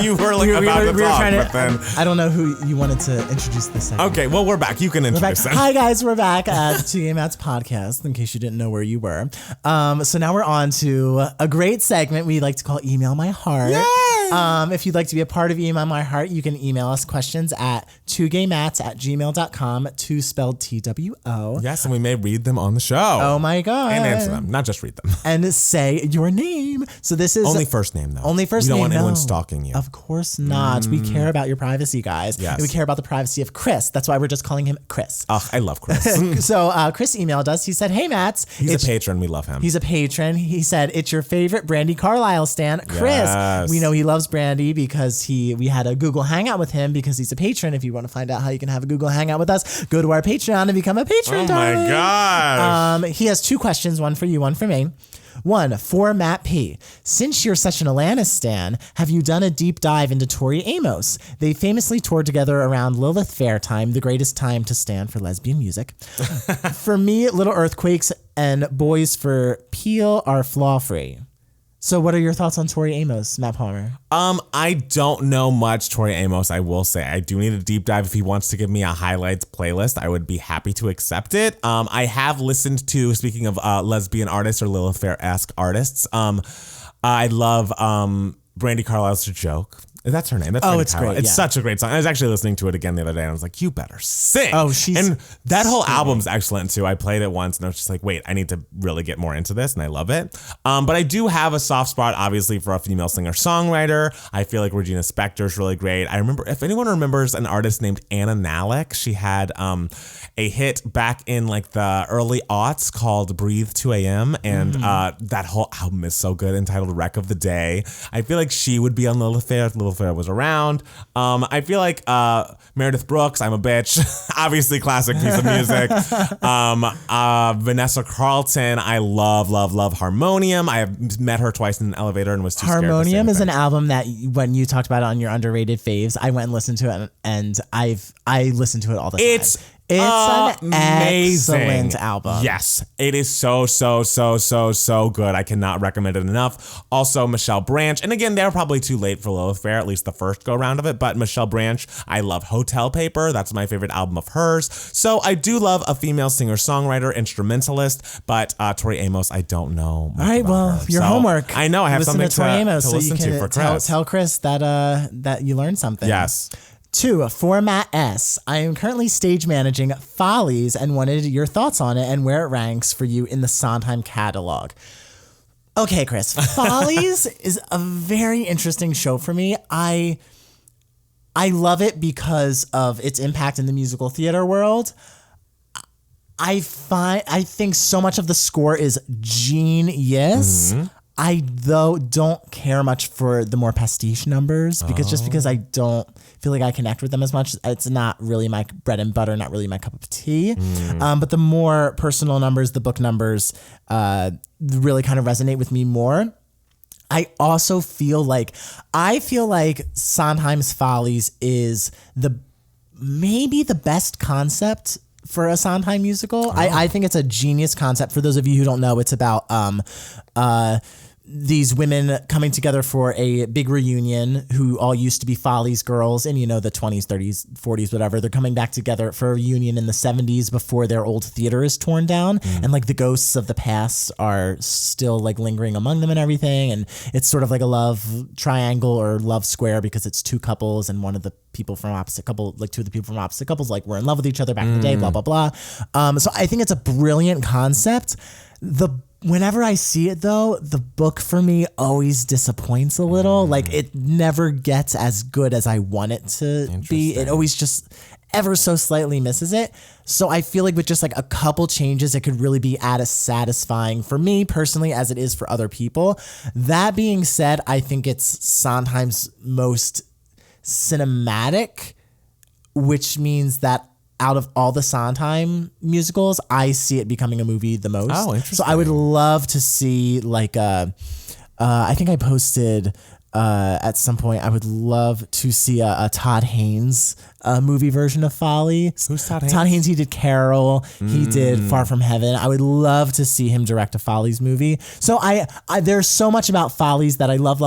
You were like about to talk, but then I don't know who you wanted to introduce this segment. Okay, well, we're back. You can introduce them. Hi guys, we're back at Two Gay Matt's podcast, in case you didn't know where you were. So now we're on to a great segment we like to call Email My Heart. Yay! If you'd like to be a part of Email My Heart, you can email us questions at twogaymats@gmail.com, two spelled TWO. Yes, and we may read them on the show. Oh my God. And answer them, not just read them. And say your name. So this is only first name though. Only first name. name. You don't want anyone stalking you. Of course not. We care about your privacy, guys. Yes. And we care about the privacy of Chris. That's why we're just calling him Chris. Oh, I love Chris. So Chris emailed us. He said, "Hey, Matt." He's a patron. We love him. He's a patron. He said, "It's your favorite Brandy Carlisle stan, Chris." Yes. We know he loves Brandy because we had a Google Hangout with him because he's a patron. If you want to find out how you can have a Google Hangout with us, go to our Patreon and become a patron. Oh my gosh. He has two questions, one for you, one for me. One, for Matt P. Since you're such an Alanis stan, have you done a deep dive into Tori Amos? They famously toured together around Lilith Fair time, the greatest time to stand for lesbian music. For me, Little Earthquakes and Boys for Peel are flaw-free. So what are your thoughts on Tori Amos, Matt Palmer? I don't know much Tori Amos, I will say. I do need a deep dive. If he wants to give me a highlights playlist, I would be happy to accept it. I have listened to, speaking of lesbian artists or Lilith Fair-esque artists, I love Brandy Carlisle's Joke. That's her name. That's it's great. It's such a great song. I was actually listening to it again the other day and I was like, you better sing. Oh, she's And that whole album's excellent too. I played it once and I was just like, wait, I need to really get more into this, and I love it. But I do have a soft spot, obviously, for a female singer-songwriter. I feel like Regina Spektor's really great. I remember, if anyone remembers an artist named Anna Nalick, she had a hit back in like the early aughts called Breathe 2 a.m. And that whole album is so good, entitled Wreck of the Day. I feel like she would be on Lilith Fair if Lilith Fair was around. I feel like Meredith Brooks, I'm a bitch. Obviously, classic piece of music. Vanessa Carlton, I love Harmonium. I have met her twice in an elevator and was too scared to say Harmonium is anything. an album that when you talked about it on your underrated faves, I went and listened to it, and I listen to it all the time. It's an excellent album. Yes, it is so good. I cannot recommend it enough. Also, Michelle Branch, and again, they're probably too late for Lilith Fair, at least the first go round of it. But Michelle Branch, I love Hotel Paper. That's my favorite album of hers. So I do love a female singer-songwriter, instrumentalist. But Tori Amos, I don't know much all right, about well, her. your homework. I know I have listen something to Tori Amos, to listen to for Chris. Tell Chris that you learned something. Yes. 2, for Matt S. I am currently stage managing Follies and wanted your thoughts on it and where it ranks for you in the Sondheim catalog. Okay, Chris. Follies is a very interesting show for me. I love it because of its impact in the musical theater world. I think so much of the score is genius. Mm-hmm. I, though, don't care much for the more pastiche numbers because I don't feel like I connect with them as much. It's not really my bread and butter, not really my cup of tea. But the more personal numbers, the book numbers, really kind of resonate with me more. I also feel like Sondheim's Follies is maybe the best concept for a Sondheim musical. I think it's a genius concept. For those of you who don't know, it's about these women coming together for a big reunion who all used to be Follies girls in, the 20s, 30s, 40s, whatever. They're coming back together for a reunion in the 70s before their old theater is torn down. And like the ghosts of the past are still like lingering among them and everything. And it's sort of like a love triangle or love square because it's two couples and one of the people from opposite couple, like two of the people from opposite couples, like were in love with each other back in the day, blah, blah, blah. So I think it's a brilliant concept. Whenever I see it, though, the book for me always disappoints a little. Like, it never gets as good as I want it to be. It always just ever so slightly misses it. So I feel like with just like a couple changes, it could really be as satisfying for me personally as it is for other people. That being said, I think it's Sondheim's most cinematic, which means that out of all the Sondheim musicals, I see it becoming a movie the most. Oh, interesting. So I would love to see like I think I posted at some point, I would love to see a Todd Haynes movie version of Folly. Who's Todd Haynes? Todd Haynes, he did Carol. He did Far From Heaven. I would love to see him direct a Follies movie. So I there's so much about Follies that I love.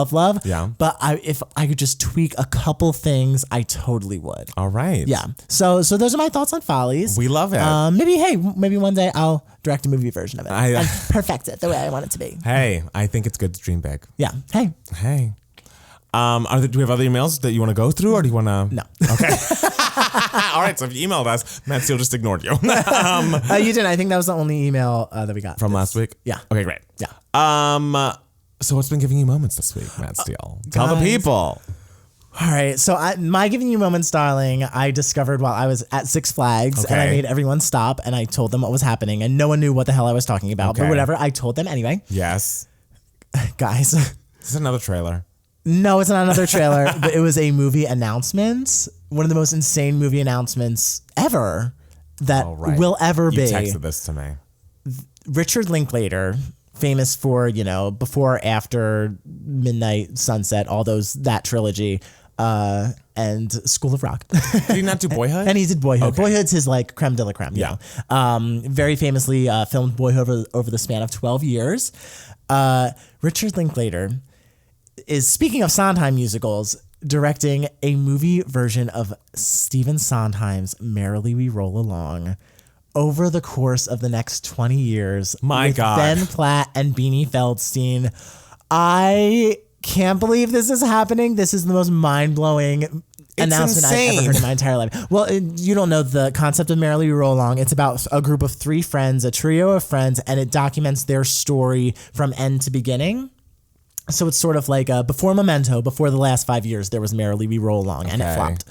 Yeah. But if I could just tweak a couple things, I totally would. All right. Yeah. So those are my thoughts on Follies. We love it. Maybe one day I'll direct a movie version of it and perfect it the way I want it to be. Hey, I think it's good to dream big. Yeah. Hey. Do we have other emails that you want to go through, or do you want to? No. Okay. All right. So if you emailed us, Matt Steele just ignored you. You didn't. I think that was the only email that we got From last week. Yeah. Okay. Great. Yeah. So what's been giving you moments this week, Matt Steele? Tell the people. All right. So my giving you moments, darling, I discovered while I was at Six Flags, and I made everyone stop, and I told them what was happening, and no one knew what the hell I was talking about. But whatever, I told them anyway. Yes. Guys. This is another trailer. No, it's not another trailer, but it was a movie announcement. One of the most insane movie announcements ever that will ever be. You texted this to me. Richard Linklater, famous for, Before, After, Midnight, Sunset, all that trilogy, and School of Rock. Did he not do Boyhood? And he did Boyhood. Okay. Boyhood's his like creme de la creme. Yeah. Very famously filmed Boyhood over the span of 12 years. Richard Linklater is, speaking of Sondheim musicals, directing a movie version of Stephen Sondheim's Merrily We Roll Along over the course of the next 20 years. My with God. Ben Platt and Beanie Feldstein. I can't believe this is happening. This is the most mind-blowing announcement I've ever heard in my entire life. Well, you don't know the concept of Merrily We Roll Along. It's about a group of three friends, a trio of friends, and it documents their story from end to beginning. So it's sort of like before Memento, before the last 5 years, there was Merrily We Roll Along, and it flopped.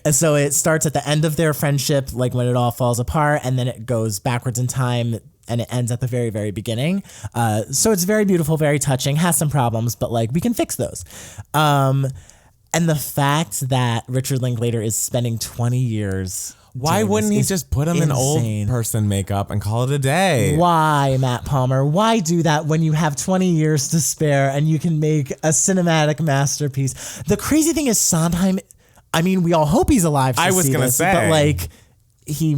And so it starts at the end of their friendship, like when it all falls apart, and then it goes backwards in time, and it ends at the very, very beginning. So it's very beautiful, very touching, has some problems, but like we can fix those. And the fact that Richard Linklater is spending 20 years... Why wouldn't he just put him in old person makeup and call it a day? Why, Matt Palmer? Why do that when you have 20 years to spare and you can make a cinematic masterpiece? The crazy thing is Sondheim, I mean, we all hope he's alive to see this. I was going to say. But like, he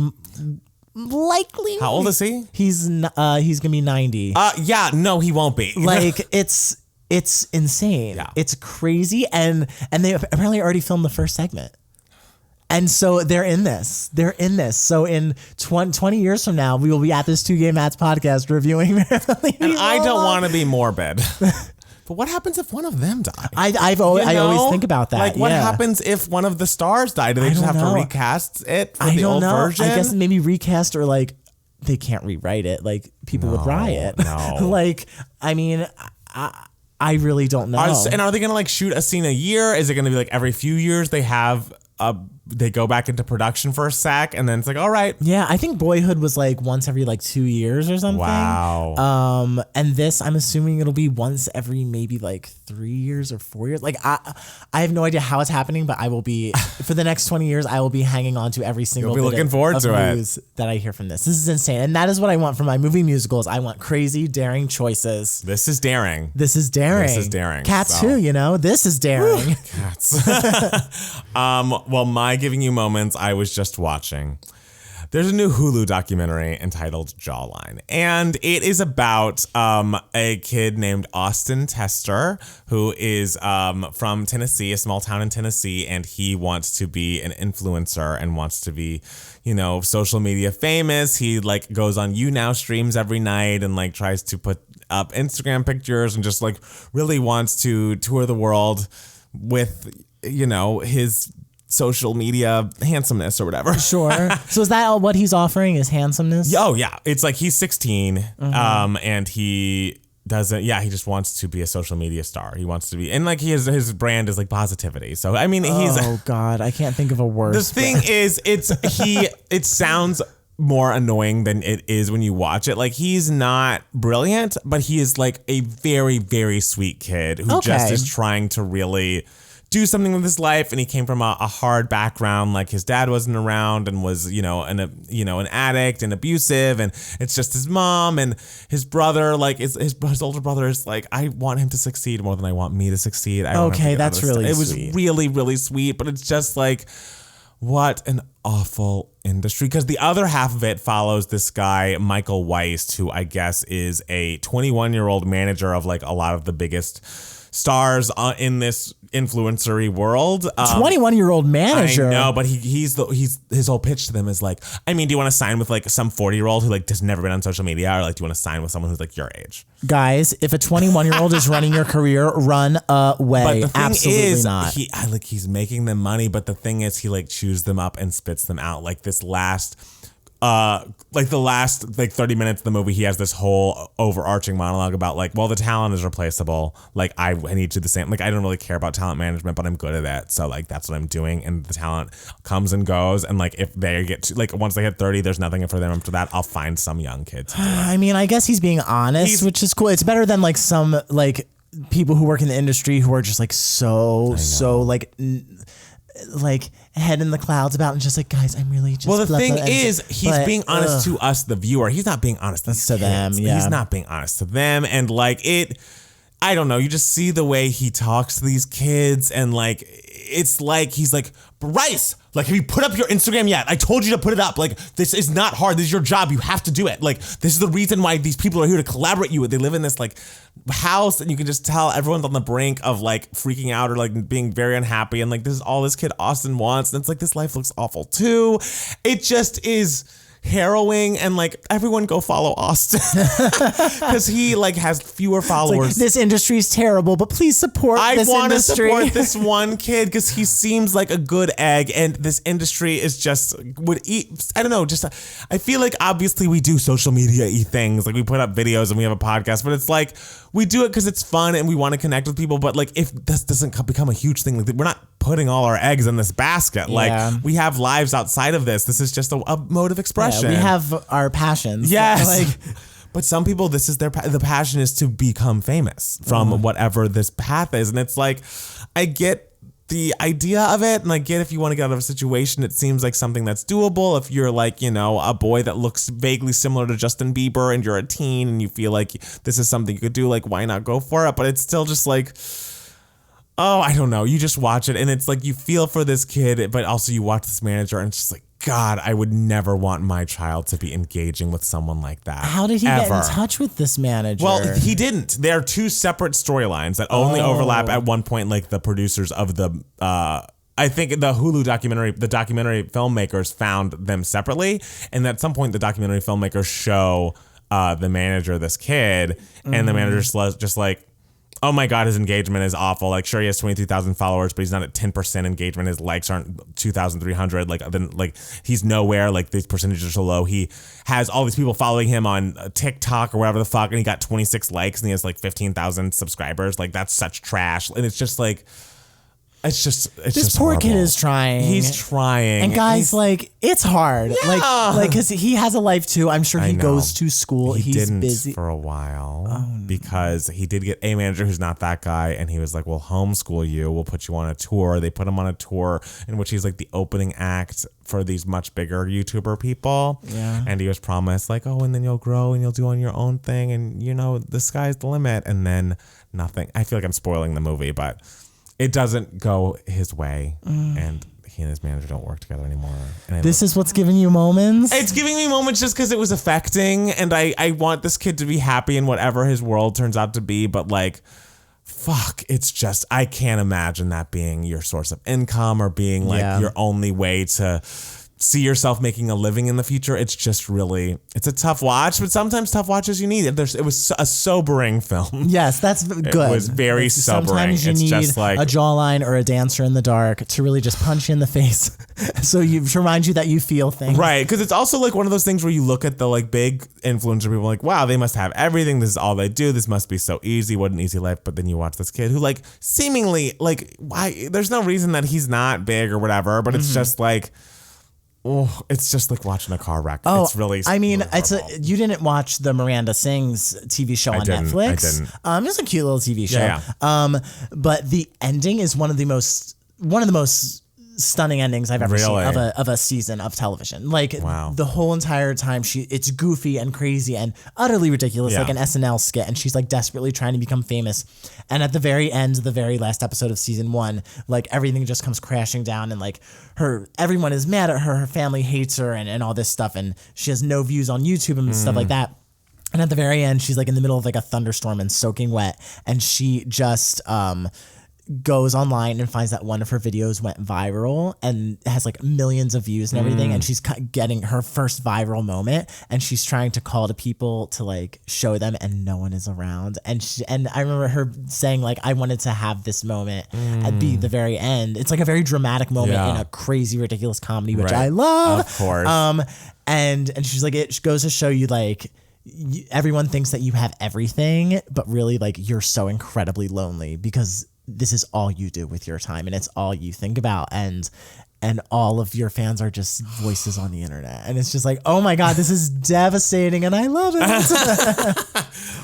likely... How old is he? He's going to be 90. Yeah, no, he won't be. Like, it's insane. Yeah. It's crazy. And they apparently already filmed the first segment. And so they're in this. So in 20 years from now, we will be at this Two Gay Mats podcast reviewing Merrily. And I don't want to be morbid. But what happens if one of them die? I always think about that. Like, what happens if one of the stars die? Do they just have to recast it for the old version? I guess maybe recast, or like they can't rewrite it. Like people would riot. No. Like, I mean, I really don't know. And are they going to like shoot a scene a year? Is it going to be like every few years they have they go back into production for a sec, and then it's like, all right. Yeah, I think Boyhood was like once every like 2 years or something. Wow. And this, I'm assuming it'll be once every maybe like 3 years or 4 years. Like I have no idea how it's happening, but I will be for the next 20 years. I will be hanging on to every single. You'll be looking forward to news that I hear from this. This is insane, and that is what I want from my movie musicals. I want crazy, daring choices. This is daring. Cats too, you know. This is daring. Cats. Well, my giving you moments, I was just watching There's a new Hulu documentary entitled Jawline, and it is about a kid named Austin Tester, who is from Tennessee, a small town in Tennessee, and he wants to be an influencer and wants to be, social media famous. He like goes on YouNow streams every night and like tries to put up Instagram pictures and just like really wants to tour the world with, his social media handsomeness or whatever. Sure. So is that all what he's offering is handsomeness? Oh yeah. It's like he's 16 and he doesn't, he just wants to be a social media star. He wants to be, and like his brand is like positivity. So I mean, oh God, I can't think of a word. The thing is, it sounds more annoying than it is when you watch it. Like, he's not brilliant, but he is like a very, very sweet kid who just is trying to really do something with his life. And he came from a hard background. Like, his dad wasn't around and was, an addict and abusive, and it's just his mom and his brother. Like, his older brother is like, I want him to succeed more than I want me to succeed. That's really sweet. It was sweet. really, really sweet, but it's just like, what an awful industry. Because the other half of it follows this guy, Michael Weist, who I guess is a 21-year-old manager of like a lot of the biggest stars in this influencery world. 21-year-old manager. I know, but he's his whole pitch to them is like, I mean, do you want to sign with like some 40-year-old who like has never been on social media, or like do you want to sign with someone who's like your age? Guys, if a 21-year-old is running your career, run away. But the thing Absolutely not. He's making them money, but the thing is, he like chews them up and spits them out. Like the last 30 minutes of the movie, he has this whole overarching monologue about like, well, the talent is replaceable. Like I need to do the same. Like, I don't really care about talent management, but I'm good at it. So like, that's what I'm doing. And the talent comes and goes. And like, if they get to, like, once they hit 30, there's nothing for them after that. I'll find some young kids. I mean, I guess he's being honest, which is cool. It's better than like some like people who work in the industry who are just like so like head in the clouds about and just like, guys, I'm really just. Well, the thing is, he's being honest to us, the viewer. He's not being honest to them. Yeah, he's not being honest to them, and like it. I don't know. You just see the way he talks to these kids, and like it's like he's like, Bryce, like, have you put up your Instagram yet? I told you to put it up. Like, this is not hard. This is your job. You have to do it. Like, this is the reason why these people are here to collaborate you. They live in this like house, and you can just tell everyone's on the brink of like freaking out or like being very unhappy. And like, this is all this kid Austin wants. And it's like, this life looks awful too. It just is harrowing, and like, everyone go follow Austin because he like has fewer followers. Like, this industry is terrible, but please support this industry. I want to support this one kid because he seems like a good egg, and this industry is just I don't know. Just I feel like obviously we do social media-y things, like we put up videos and we have a podcast, but it's like we do it because it's fun and we want to connect with people. But like, if this doesn't become a huge thing, like, we're not putting all our eggs in this basket. Like, we have lives outside of this. This is just a mode of expression. Yeah, we have our passions. Yes. Like, but some people, this is the passion is to become famous from whatever this path is. And it's like, I get the idea of it, and I get if you want to get out of a situation, it seems like something that's doable. If you're like, a boy that looks vaguely similar to Justin Bieber and you're a teen and you feel like this is something you could do, like, why not go for it? But it's still just like, oh, I don't know. You just watch it and it's like you feel for this kid, but also you watch this manager and it's just like, God, I would never want my child to be engaging with someone like that. How did he get in touch with this manager? Well, he didn't. There are two separate storylines that only overlap at one point. Like, the producers of the, I think the Hulu documentary, the documentary filmmakers found them separately. And at some point, the documentary filmmakers show the manager this kid, and the manager's just like, oh my God, his engagement is awful. Like, sure, he has 23,000 followers, but he's not at 10% engagement. His likes aren't 2,300. Like, he's nowhere. Like, these percentages are so low. He has all these people following him on TikTok or whatever the fuck, and he got 26 likes, and he has like 15,000 subscribers. Like, that's such trash. And it's just like, this poor horrible. Kid is trying. He's trying. And guys, like, it's hard. Yeah. Like, because he has a life too. I'm sure he goes to school. He's didn't busy for a while because he did get a manager who's not that guy, and he was like, "We'll homeschool you. We'll put you on a tour." They put him on a tour in which he's like the opening act for these much bigger YouTuber people. Yeah. And he was promised like, "Oh, and then you'll grow and you'll do on your own thing, and the sky's the limit." And then nothing. I feel like I'm spoiling the movie, but it doesn't go his way, and he and his manager don't work together anymore. And This is what's giving you moments? it's giving me moments just because it was affecting, and I want this kid to be happy in whatever his world turns out to be, but like, fuck, it's just, I can't imagine that being your source of income or being like your only way to see yourself making a living in the future. It's just really, it's a tough watch, but sometimes tough watches you need. It was a sobering film. Yes, that's good. It was very sobering. Sometimes you It's need just like a jawline or a dancer in the dark to really just punch you in the face, so to remind you that you feel things. right, because it's also like one of those things where you look at the like big influencer people like, wow, they must have everything. This is all they do. This must be so easy. What an easy life. But then you watch this kid who like seemingly like, why? There's no reason that he's not big or whatever. But it's just like, oh, it's just like watching a car wreck. Oh, it's really. I mean, really you didn't watch the Miranda Sings TV show on Netflix. I didn't. It's a cute little TV show. Yeah. But the ending is one of the most stunning endings I've ever seen of a season of television. Like the whole entire time it's goofy and crazy and utterly ridiculous, like an SNL skit, and she's like desperately trying to become famous. And at the very end, the very last episode of season 1, like everything just comes crashing down, and like everyone is mad at her family hates her and all this stuff, and she has no views on YouTube and stuff like that. And at the very end, she's like in the middle of like a thunderstorm and soaking wet, and she just goes online and finds that one of her videos went viral and has like millions of views and everything, and she's getting her first viral moment, and she's trying to call to people to like show them, and no one is around, and I remember her saying like, I wanted to have this moment at be the very end. It's like a very dramatic moment in a crazy ridiculous comedy, which I love, of course. And she's like, it goes to show you like, everyone thinks that you have everything, but really like you're so incredibly lonely because this is all you do with your time and it's all you think about, and all of your fans are just voices on the internet, and it's just like, oh my God, this is devastating, and I love it.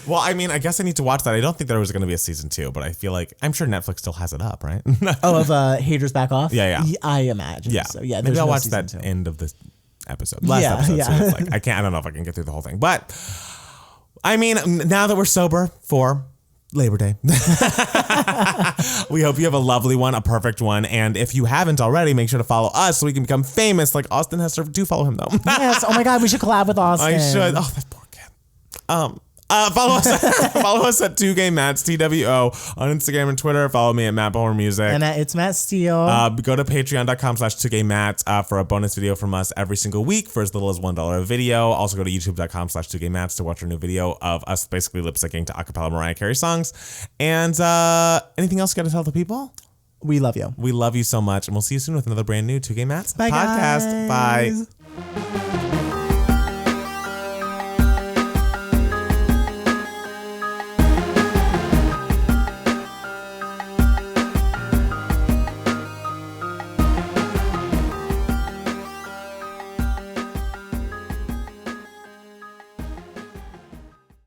Well, I mean, I guess I need to watch that. I don't think there was going to be a season 2, but I feel like, I'm sure Netflix still has it up, right? Of Haters Back Off? Yeah. I imagine. Yeah. So yeah, maybe I'll watch season that 2. end of this episode. Last episode. So it's like, I don't know if I can get through the whole thing, but I mean, now that we're sober for Labor Day, we hope you have a lovely one, a perfect one. And if you haven't already, make sure to follow us so we can become famous like Austin Hester. Do follow him though. Yes. Oh my God, we should collab with Austin. I should. Oh, that poor kid. Follow us at 2GayMats, TWO, on Instagram and Twitter. Follow me at Matt Bowler Music. And it's Matt Steele. Go to patreon.com/2GayMats for a bonus video from us every single week for as little as $1 a video. Also go to youtube.com/2GayMats to watch our new video of us basically lip syncing to acapella Mariah Carey songs. And anything else you got to tell the people? We love you. We love you so much. And we'll see you soon with another brand new 2GayMats podcast. Bye. Guys.